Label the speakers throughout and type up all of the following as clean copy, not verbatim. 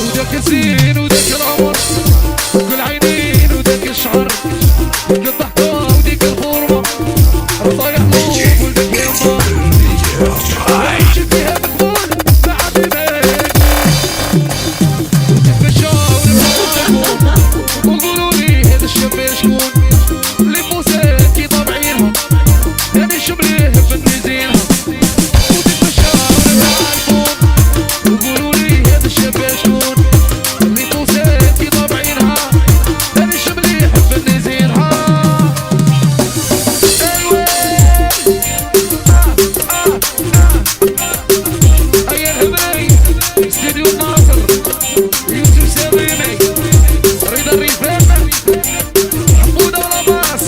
Speaker 1: وداك الزين وداك العمر كل عينين وداك الشعر ديك الضحكة وديك الخورمة رضا يحلوف ولدك يما عايشين فيها مقبول بعد بيت نتمشاو نبغوا وقولوا لي هذا الشاب شكون اللي بوسات كي طابعينها يعني شمليه بنزينها ونتمشاو نبغوا وقولوا لي هذا الشاب شكون اللي بوسات كي طابعينها يعني شمليه بنزينها هيا الهباي استديو ناصر يوسف سليمي رضا الرفاق حمود العباس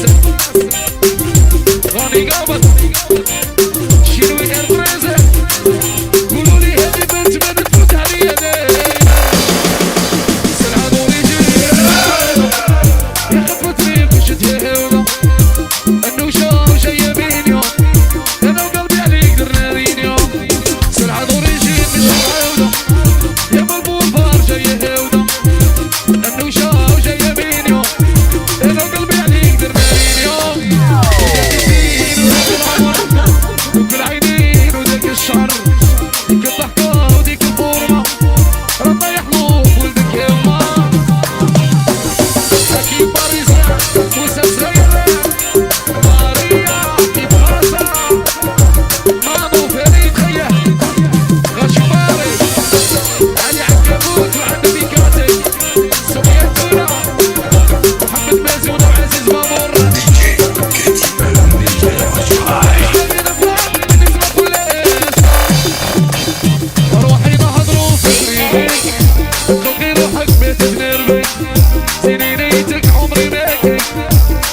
Speaker 1: غني قابض شيروي الفريزة قولوا لي هذه بنت ما تفوت عليا سلعة دوري يا خفتني وشت يا هولا النوشة وجاية بين يوم انا وقلبي عليك درنا بين يوم سلعة دوري مش عودة يا بالبولفار جاية هودة النوشة وجاية بين يوم انا وقلبي عليك درنا بين يوم وداك العمر وكل عينين وداك الشعر ديك الضحكة وديك الفورمة ربنا يحلوف ولدك يما حكيم باريسا موسى سيرة ماريا كيباسا مانو فريد خيه غشماري علي عنكبوت وعند بيكاتي سمية تورا محمد مازن وعزيز مامور روحي نهضروا في ريبيك خلقي روحك بيت بنربك سنينيتك عمري ماكي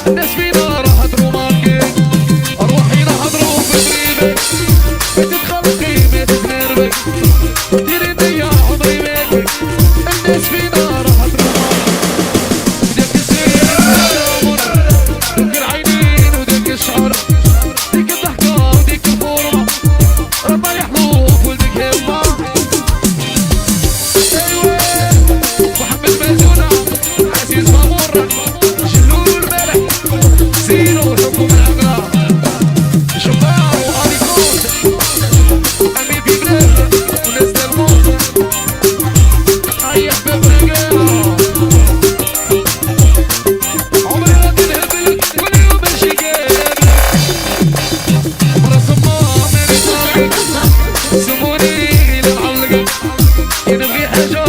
Speaker 1: الناس فينا راح تروماركي روحي نهضروا في ريبيك بيت خلقي بيت بنربك ديريني عمري ماكي الناس فينا راح تروماركي وداك الزين وداك العينين وداك الشعر ديك الضحكة وديك الفورمة ربنا يحلوف ولدك يما محمد مازونة عزيز مامور جلول الملك زينو حكم العقلة شباب وأليكوت أمين في بلاد وناس الموت هيا حباب رجالة عمري غادي نهبلك واليوم ماشي قابلك عمرها صمام ماني طالقك سموني إلى نعلقك كي نبغي حاجة